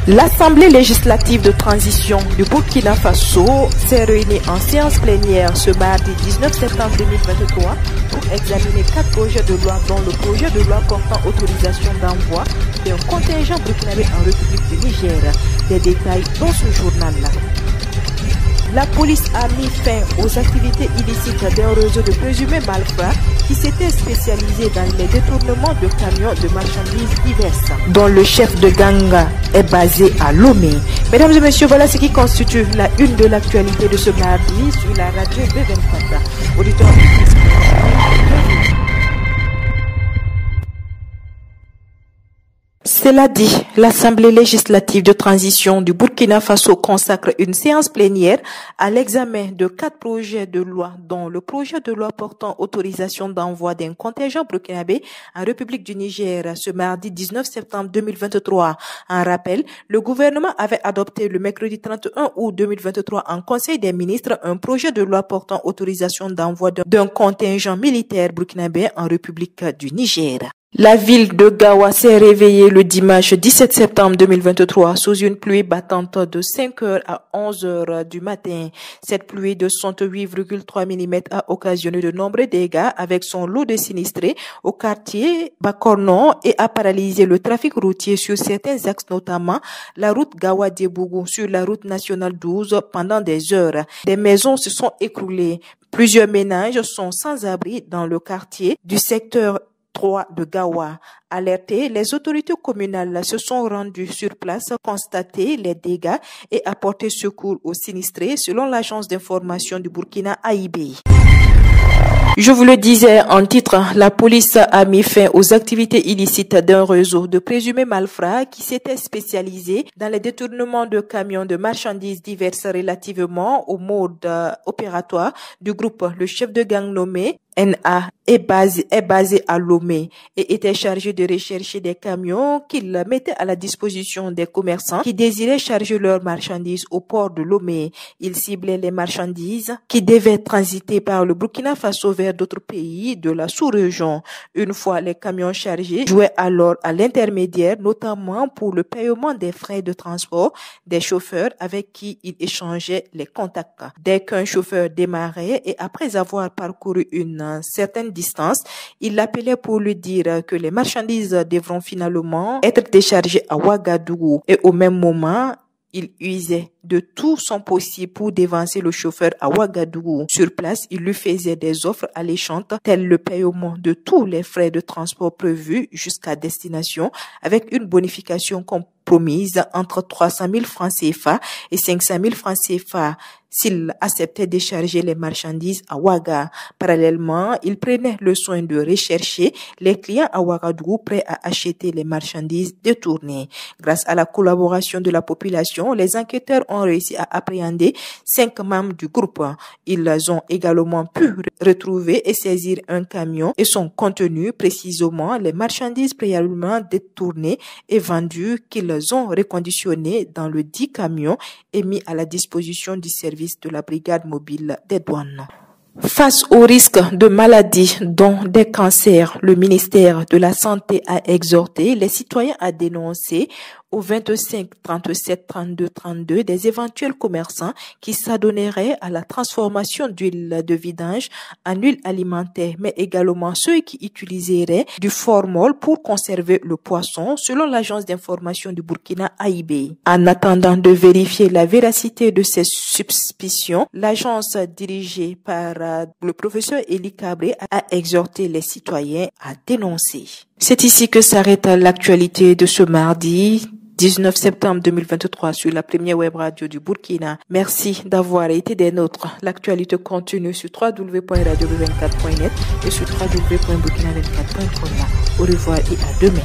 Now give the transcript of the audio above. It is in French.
L'Assemblée législative de transition du Burkina Faso s'est réunie en séance plénière ce mardi 19 septembre 2023 pour examiner 4 projets de loi, dont le projet de loi portant autorisation d'envoi d'un contingent burkinabé en République du Niger. Des détails dans ce journal-là. La police a mis fin aux activités illicites d'un réseau de présumés malfrats qui s'était spécialisé dans les détournements de camions de marchandises diverses, dont le chef de gang est basé à Lomé. Mesdames et messieurs, voilà ce qui constitue la une de l'actualité de ce mardi sur la radio B24. Auditeur. Cela dit, l'Assemblée législative de transition du Burkina Faso consacre une séance plénière à l'examen de 4 projets de loi, dont le projet de loi portant autorisation d'envoi d'un contingent burkinabé en République du Niger ce mardi 19 septembre 2023. En rappel, le gouvernement avait adopté le mercredi 31 août 2023 en Conseil des ministres un projet de loi portant autorisation d'envoi d'un contingent militaire burkinabé en République du Niger. La ville de Gawa s'est réveillée le dimanche 17 septembre 2023 sous une pluie battante de 5h à 11h du matin. Cette pluie de 68,3 mm a occasionné de nombreux dégâts avec son lot de sinistrés au quartier Bakornon et a paralysé le trafic routier sur certains axes, notamment la route Gawa-Diebougou sur la route nationale 12 pendant des heures. Des maisons se sont écroulées. Plusieurs ménages sont sans abri dans le quartier du secteur 3 de Gawa. Alertés, les autorités communales se sont rendues sur place, constaté les dégâts et apporté secours aux sinistrés, selon l'agence d'information du Burkina AIB. Je vous le disais en titre, la police a mis fin aux activités illicites d'un réseau de présumés malfrats qui s'était spécialisé dans les détournements de camions de marchandises diverses relativement au mode opératoire du groupe. Le chef de gang nommé NA est basé à Lomé et était chargé de rechercher des camions qu'il mettait à la disposition des commerçants qui désiraient charger leurs marchandises au port de Lomé. Il ciblait les marchandises qui devaient transiter par le Burkina Faso vers d'autres pays de la sous-région. Une fois les camions chargés, jouaient alors à l'intermédiaire, notamment pour le paiement des frais de transport des chauffeurs avec qui il échangeait les contacts. Dès qu'un chauffeur démarrait et après avoir parcouru une certaine distance, il l'appelait pour lui dire que les marchandises devront finalement être déchargées à Ouagadougou et au même moment, il usait de tout son possible pour dévancer le chauffeur à Ouagadougou. Sur place, il lui faisait des offres alléchantes, telles le paiement de tous les frais de transport prévus jusqu'à destination, avec une bonification compromise entre 300 000 francs CFA et 500 000 francs CFA s'il acceptait de charger les marchandises à Ouaga. Parallèlement, il prenait le soin de rechercher les clients à Ouagadougou prêts à acheter les marchandises détournées. Grâce à la collaboration de la population, les enquêteurs ont réussi à appréhender 5 membres du groupe. Ils ont également pu retrouver et saisir un camion et son contenu, précisément les marchandises préalablement détournées et vendues qu'ils ont reconditionnées dans le dit camion et mis à la disposition du service de la brigade mobile des douanes. Face au risque de maladies, dont des cancers, le ministère de la Santé a exhorté les citoyens à dénoncer au 25 37 32 32 des éventuels commerçants qui s'adonneraient à la transformation d'huile de vidange en huile alimentaire, mais également ceux qui utiliseraient du formol pour conserver le poisson, selon l'agence d'information du Burkina AIB. En attendant de vérifier la véracité de ces suspicions, l'agence dirigée par le professeur Eli Cabré a exhorté les citoyens à dénoncer. C'est ici que s'arrête l'actualité de ce mardi 19 septembre 2023 sur la première web radio du Burkina. Merci d'avoir été des nôtres. L'actualité continue sur www.radio24.net et sur www.burkina24.com. Au revoir et à demain.